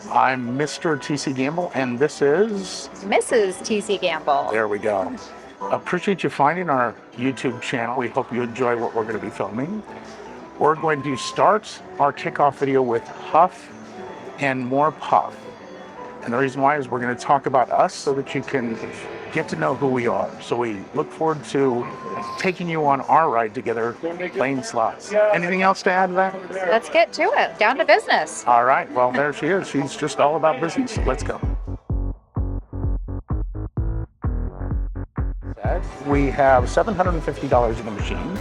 I'm Mr. TC Gamble, and this is... Mrs. TC Gamble. There we go. Appreciate you finding our YouTube channel. We hope you enjoy what we're going to be filming. We're going to start our kickoff video with Huff and more Puff. And the reason why is we're going to talk about us so that you can get to know who we are. So we look forward to taking you on our ride together playing slots. Anything else to add to that? Let's get to it. Down to business. All right. Well, there she is. She's just all about business. Let's go. We have $750 in the machine,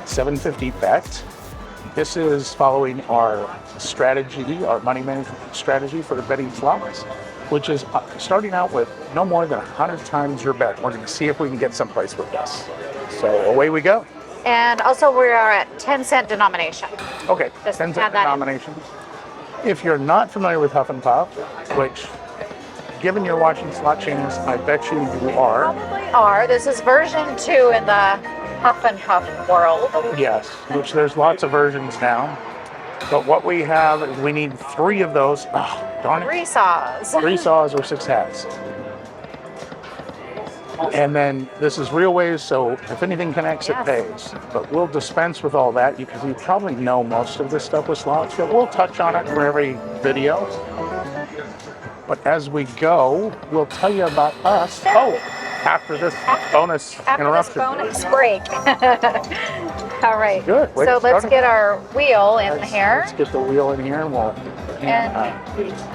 $750 bet. This is following our strategy, our money management strategy for the betting slots, which is starting out with no more than 100 times your bet. We're going to see if we can get someplace with this. So away we go. And also we are at 10-cent denomination. Okay, Just 10-cent denomination. If you're not familiar with Huff'n Puff, which, given you're watching slot channels, I bet you are. Probably are. This is version 2 in the Huff'n Puff world. Yes, which there's lots of versions now. But what we have is we need 3 of those. Oh, darn it. 3 saws. 3 saws or 6 hats. And then this is real ways, so if anything connects, Yes. it pays. But we'll dispense with all that because you probably know most of this stuff with slots, but we'll touch on it for every video. But as we go, we'll tell you about us. Oh, after this bonus interruption. After this bonus break. All right. Good. Way So to let's start get our wheel in here. Let's get the wheel in here and we'll... And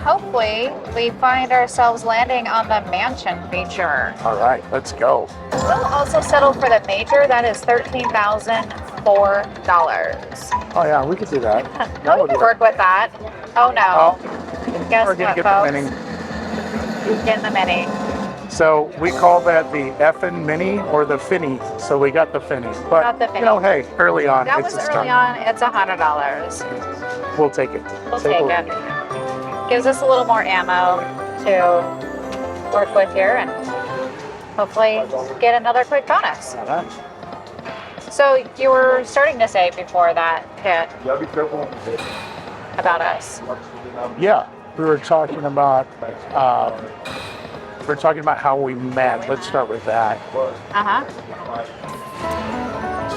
hopefully we find ourselves landing on the mansion feature. all right, let's go. We'll also settle for the major. That is $13,004. Oh yeah, we could do that. We can work with that. Oh no. Guess We're gonna what, get folks? the mini. Getting the mini. So we call that the effing mini or the finny. So we got the finny. But Got the finny. you know, hey, early on, That it's was a early start. on. It's $100. We'll take it. We'll take it. Gives us a little more ammo to work with here and hopefully get another quick bonus. All right. So you were starting to say before that hit about us. Yeah, we were talking about how we met. Let's start with that. Uh-huh.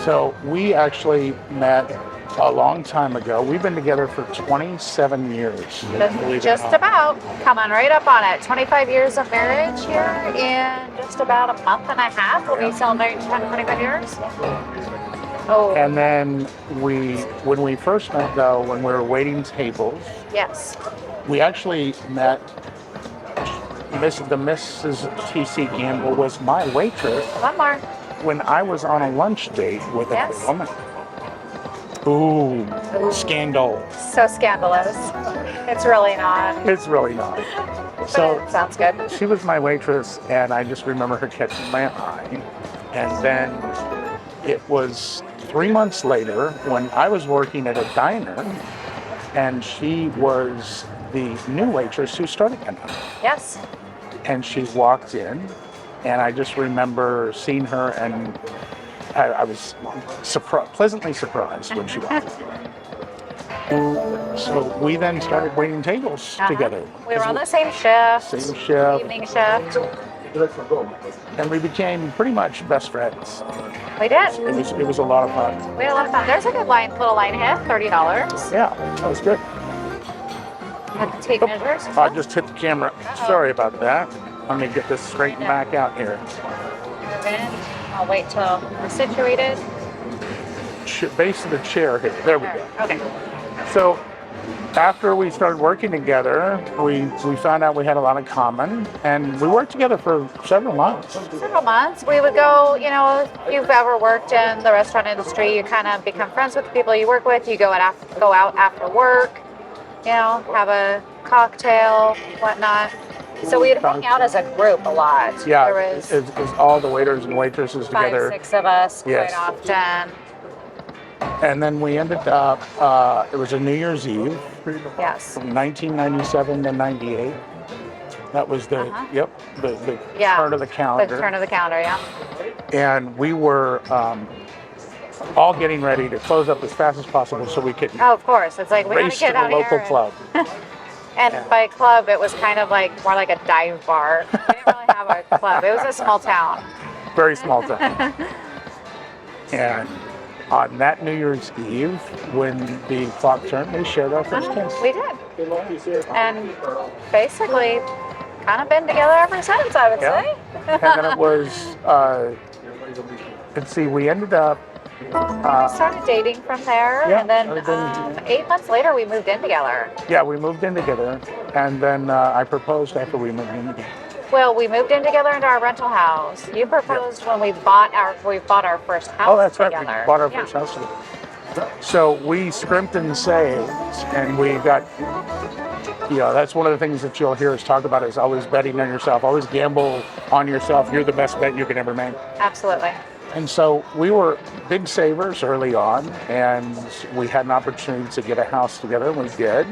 So we actually met a long time ago. We've been together for 27 years. believe it Just or not. about. Coming right up on it. 25 years of marriage here in just about a month and a half. We'll be celebrating 25 years. Oh, And then when we first met though, when we were waiting tables, yes. we actually met Mrs. TC Gamble was my waitress One more. when I was on a lunch date with Yes. a woman. Ooh, scandal. So scandalous. It's really not. It's really not. So But it sounds good. she was my waitress, and I just remember her catching my eye. And then it was 3 months later when I was working at a diner, and she was the new waitress who started tonight. Yes. And she walked in, and I just remember seeing her, and I was pleasantly surprised when she walked in. So we then started waiting tables together. We were on the same shift. Same shift. Evening shift. And we became pretty much best friends. We did. It was a lot of fun. We had a lot of fun. There's a good little line hit, $30. Yeah, that was good. Had to take measures. I just hit the camera. Sorry about that. Let me get this straightened back out here. Then I'll wait till we're situated. Base of the chair here. There we go. Okay. So after we started working together, we found out we had a lot in common, and we worked together for several months. Several months. We would go, you know, if you've ever worked in the restaurant industry, you kind of become friends with the people you work with. You go out after work, you know, have a cocktail, whatnot. So we'd hang out as a group a lot. Yeah, There was it was all the waiters and waitresses 5, together. 6 of us Yes. quite often. And then we ended up, it was a New Year's Eve Yes. from 1997 to 98. That was the, Uh-huh. the Yeah. turn of the calendar. The turn of the calendar, yeah. And we were all getting ready to close up as fast as possible so we could Oh, of course. It's like we gotta race to get the out local here. club. And by club, it was kind of like more like a dive bar. We didn't really have a club. It was a small town. Very small town. And on that New Year's Eve, when the clock turned, they shared our first kiss. We did. And basically, kind of been together ever since, I would say. And then it was, let's see, we ended up. We started dating from there, and then 8 months later, we moved in together. Yeah, we moved in together, and then I proposed after we moved in together. Well, we moved in together into our rental house. You proposed when we bought our first house. Oh, that's right. together. We bought our first house together. So we scrimped and saved, and we got. That's one of the things that you'll hear us talk about is always betting on yourself. Always gamble on yourself. You're the best bet you can ever make. Absolutely. And so we were big savers early on, and we had an opportunity to get a house together, and we did.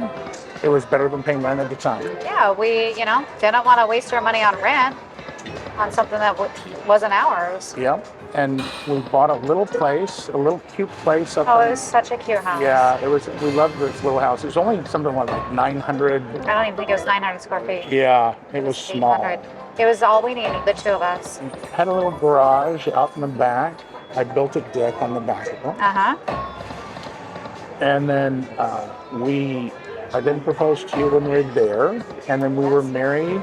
It was better than paying rent at the time. Yeah, we, didn't want to waste our money on rent on something that wasn't ours. Yeah, and we bought a little place, a little cute place up. Oh, it was such a cute house. Yeah, it was. We loved this little house. It was only something like 900. I don't even think it was 900 square feet. Yeah, it was small. 800. It was all we needed, the two of us. It had a little garage out in the back. I built a deck on the back of it. And then I then proposed to you when we were there, and then we were married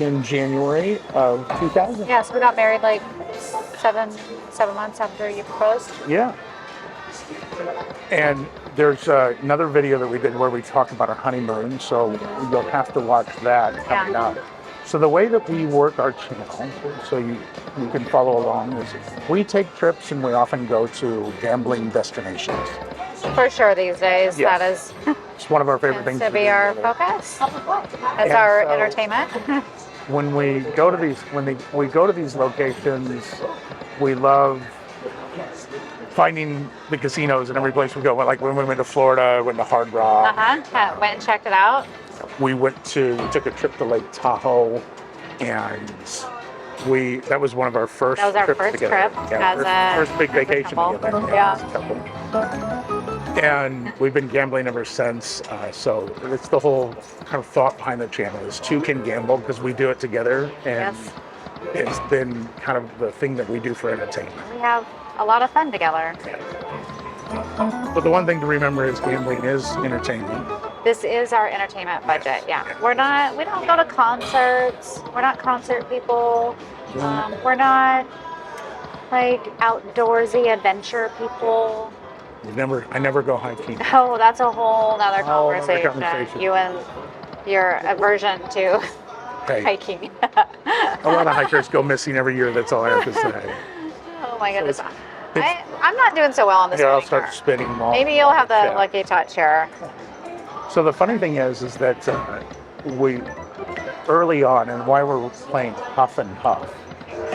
in January of 2000. Yeah, so we got married like seven months after you proposed. Yeah. And there's another video that we did where we talk about our honeymoon, so you'll have to watch that coming up. So the way that we work our channel, so you can follow along, is we take trips and we often go to gambling destinations. For sure these days, Yes. that is It's one of our favorite things to be our focus. That's our entertainment. When we go to these locations, we love finding the casinos in every place we go. Like when we went to Florida, went to Hard Rock. Went and checked it out. We took a trip to Lake Tahoe, and that was one of our first. That was our trips first together. trip Yeah, first big as a vacation couple. together. Yeah. And we've been gambling ever since. So it's the whole kind of thought behind the channel is two can gamble because we do it together, and Yes. it's been kind of the thing that we do for entertainment. We have a lot of fun together. But the one thing to remember is gambling is entertainment. This is our entertainment budget. Yeah. We don't go to concerts. We're not concert people. We're not like outdoorsy adventure people. I never go hiking. Oh, that's a whole nother Whole other conversation. conversation. You and your aversion to Hey, hiking. a lot of hikers go missing every year. That's all I have to say. Oh my goodness. It's- I'm not doing so well on this. Here, I'll spinning start car. spinning more. Maybe you'll have the Yeah. lucky touch here. So the funny thing is that we early on, and why we're playing Huff'n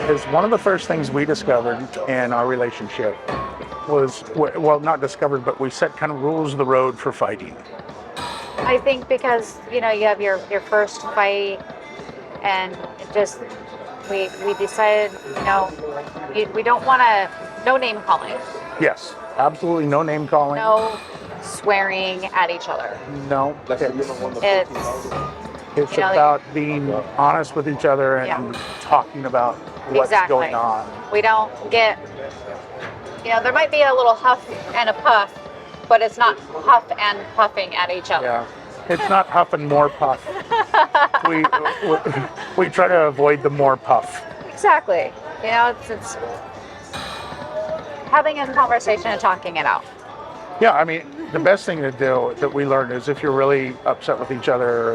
is one of the first things we discovered in our relationship was, well, not discovered, but we set kind of rules of the road for fighting. I think because you have your first fight, and it just we decided we don't want to no name calling, Yes, absolutely no name calling. no swearing at each other. No, It's it's about being honest with each other and talking about what's Exactly. going on. We don't get there might be a little huff and a puff, but it's not huff and puffing at each other. Yeah, it's not huff and more puff. we try to avoid the more puff. Exactly. It's having a conversation and talking it out. Yeah, I mean, the best thing to do that we learned is if you're really upset with each other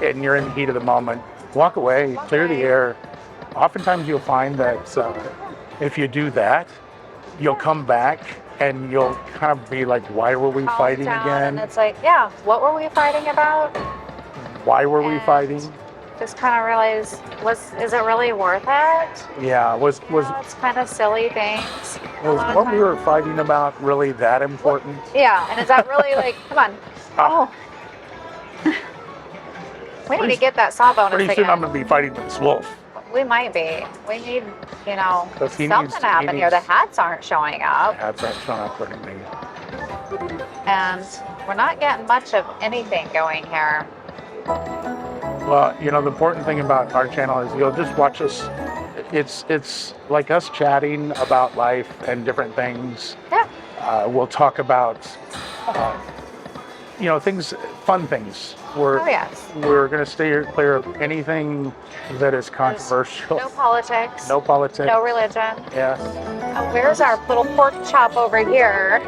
and you're in the heat of the moment, walk away, clear the air. Oftentimes you'll find that if you do that, you'll come back and you'll kind of be like, why were we fighting Calm down, again? And it's like, what were we fighting about? Why were we And fighting? Just kind of realize, is it really worth it? Yeah, was It's kind of silly things. a lot of what we times. were fighting about really that important? Yeah, and is that really like, come on. Ah. We need to get that sawbone Pretty again. soon I'm going to be fighting with this wolf. We might be. We need, Because he something needs- to happen he here. The needs- hats aren't showing up. That's not showing up for anything. And We're not getting much of anything going here. Well, the important thing about our channel is you'll just watch us. It's like us chatting about life and different things. Yeah. We'll talk about, uh, things, fun things. Oh, yes. We're going to stay clear of anything that is controversial. No politics. No politics. No religion. Yes. Oh, where's our little pork chop over here?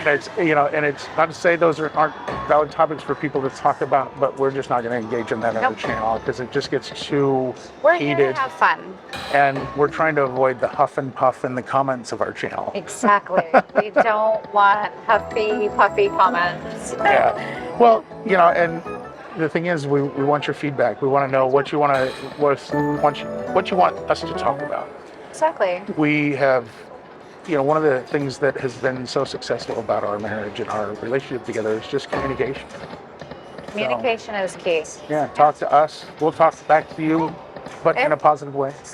And it's not to say those aren't valid topics for people to talk about, but we're just not going to engage in that on Nope. the channel because it just gets too We're here heated. to have fun. And we're trying to avoid the huff and puff in the comments of our channel. Exactly. We don't want huffy, puffy comments. Yeah. Well, and the thing is, we want your feedback. We want to know what you want us to talk about. Exactly. We have, one of the things that has been so successful about our marriage and our relationship together is just communication. Communication is key. Yeah, talk to us. We'll talk back to you, but in a positive way. If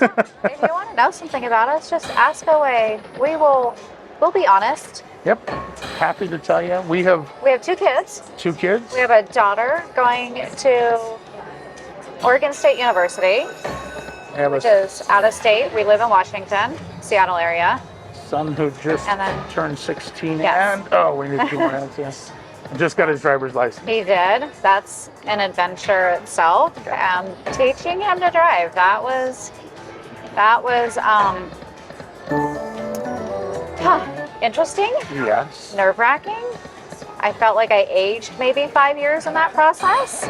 you want to know something about us, just ask away. We'll be honest. Yep. Happy to tell you. We have 2 kids. 2 kids. We have a daughter going to Oregon State University, which is out of state. We live in Washington, Seattle area. Son who just And then- turned 16 Yes. and we need 2 more hands. Yes. Just got his driver's license. He did. That's an adventure itself. Teaching him to drive, that was interesting, Yes. nerve-wracking. I felt like I aged maybe 5 years in that process.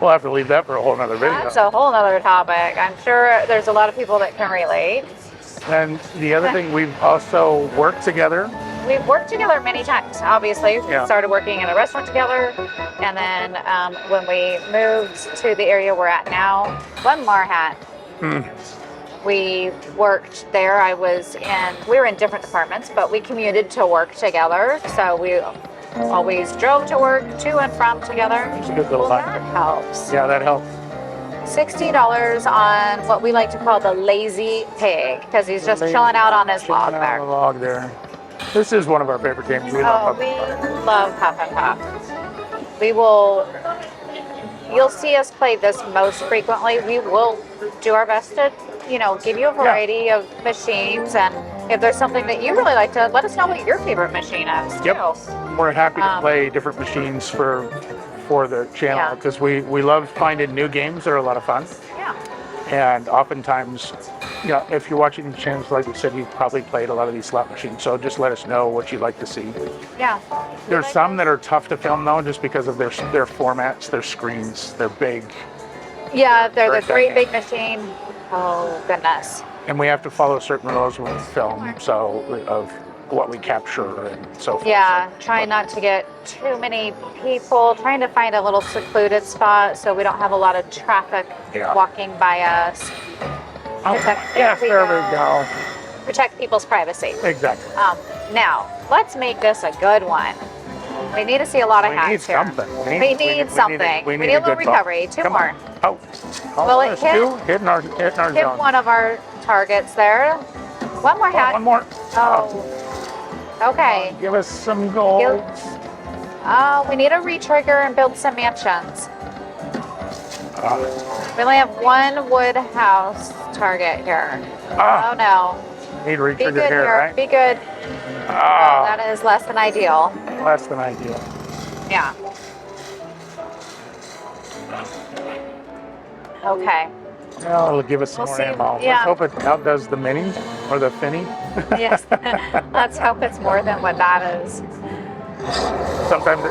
We'll have to leave that for a whole nother video. That's a whole nother topic. I'm sure there's a lot of people that can relate. And the other thing, we've also worked together. We've worked together many times, obviously. We Yeah. started working in a restaurant together. And then when we moved to the area we're at now, one more hat. We worked there. We were in different departments, but we commuted to work together. So we always drove to work, to and from together. It's a good little Well, life. that helps. Yeah, that helps. $60 on what we like to call the lazy pig, because he's just chilling out on his log Chilling out on there. the log there. This is one of our favorite games. We Oh, love we Huff'n. love Huff'n Puff. You'll see us play this most frequently. We will do our best to, give you a variety of machines. And if there's something that you really like to, let us know what your favorite machine is, too. Yep. We're happy to play different machines for the channel Yeah. because we love finding new games that are a lot of fun. Yeah. And oftentimes, if you're watching the channels, like we said, you've probably played a lot of these slot machines. So just let us know what you'd like to see. Yeah. There's some that are tough to film though, just because of their formats, their screens, they're big, Yeah, they're the Very great big machine. Oh, goodness. and we have to follow certain rules when we film. So of what we capture and so forth. Yeah, trying not to get too many people, trying to find a little secluded spot so we don't have a lot of traffic Yeah. walking by us. Yes, there we go. Protect people's privacy. Exactly. Now, let's make this a good one. We need to see a lot of We hats need here. something. We need something. We need a little good ball. recovery. 2 Come more. on. Oh, Well, it that's hit- 2 hitting our Hit zone. one of our targets there. One more hat. One more. Oh. Okay. Give us some gold. Oh, we need a re-trigger and build some mansions. We only have 1 wood house target here. Oh no. Need to Be re-trigger good here, here. right? Be good. Oh, that is less than ideal. Less than ideal. Yeah. Okay. Well, it'll give us some We'll more see. ammo. Yeah. Let's hope it outdoes the mini or the finny. Yes. Let's hope it's more than what that is. Sometimes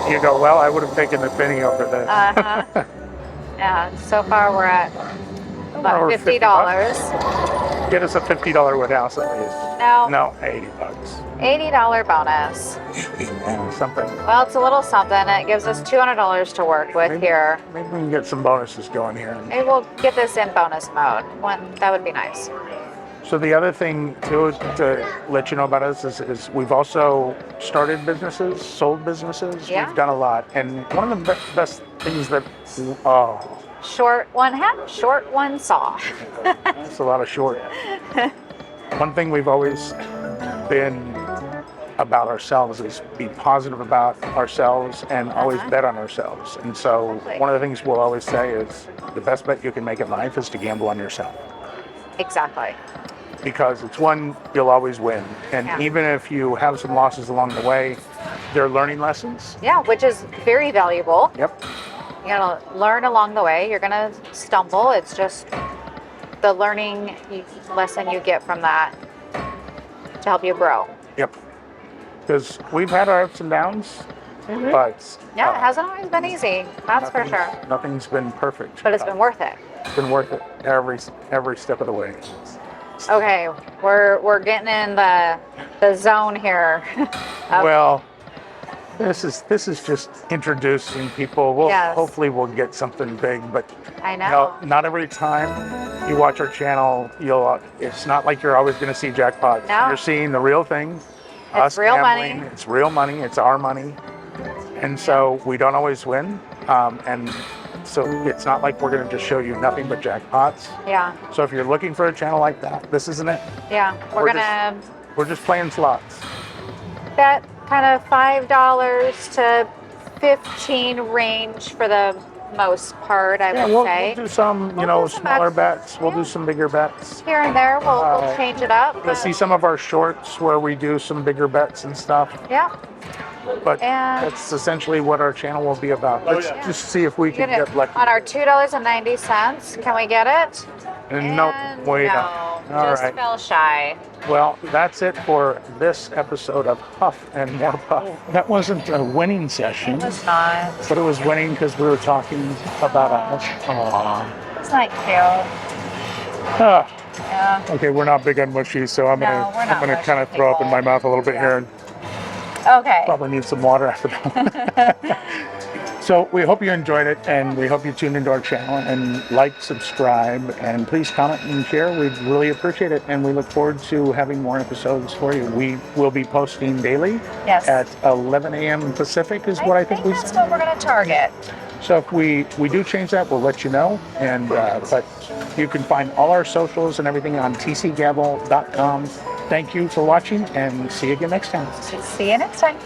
you go, well, I would have taken the finny over this. Uh-huh. Yeah. So far we're at about Over $50. Get us a $50 wood house at least. No. No, $80. $80 bonus. Yeah, something. Well, it's a little something. It gives us $200 to work with here. Maybe we can get some bonuses going here. Maybe we'll get this in bonus mode. That would be nice. So the other thing too to let you know about us is we've also started businesses, sold businesses. Yeah. We've done a lot, and one of the best things that Short one hat, short one saw. that's a lot of short. One thing we've always been about ourselves is be positive about ourselves and always bet on ourselves. And so Exactly. one of the things we'll always say is the best bet you can make in life is to gamble on yourself, Exactly. because it's one you'll always win. And Yeah. even if you have some losses along the way, they're learning lessons. Yeah, which is very valuable. Yep. You're gonna learn along the way. You're gonna stumble. It's just the learning lesson you get from that to help you grow. Yep. Because we've had our ups and downs, but Yeah, it hasn't always been easy. That's for sure. nothing's been perfect. But it's been worth it. It's been worth it every step of the way. Okay, we're getting in the zone here. Well, this is just introducing people. Yes. Hopefully we'll get something big, but I know. not every time you watch our channel, it's not like you're always going to see jackpots. No. You're seeing the real thing. It's real gambling. money. It's real money. It's our money, and so we don't always win. And so it's not like we're going to just show you nothing but jackpots. Yeah, So if you're looking for a channel like that, this isn't it. yeah. We're gonna We're just playing slots. bet kind of $5 to 15 range for the most part, I would We'll say. do some, We'll do some smaller bets. bets. We'll do some bigger bets. Here and there, we'll change it up. You'll but- see some of our shorts where we do some bigger bets and stuff. Yeah. But And- that's essentially what our channel will be about. Let's just see if we can Get it get lucky. on our $2.90. Can we get it? Nope, And wait no, up. All just right. fell shy. Well, that's it for this episode of Huff and More Puff. That wasn't a winning session, It's not. but it was winning because we were talking about us. Aww. It's not cute. Ah, Yeah. okay, we're not big on mushies, so I'm No, gonna we're not mushy kind of throw up in people. my mouth a little bit here and Okay. probably need some water after that. So we hope you enjoyed it, and we hope you tuned into our channel and like, subscribe, and please comment and share. We'd really appreciate it, and we look forward to having more episodes for you. We will be posting daily Yes. at 11 a.m. Pacific is what I think we that's said. what we're gonna target. So if we do change that, we'll let you know. And but you can find all our socials and everything on tcgavel.com. Thank you for watching, and see you again next time. See you next time.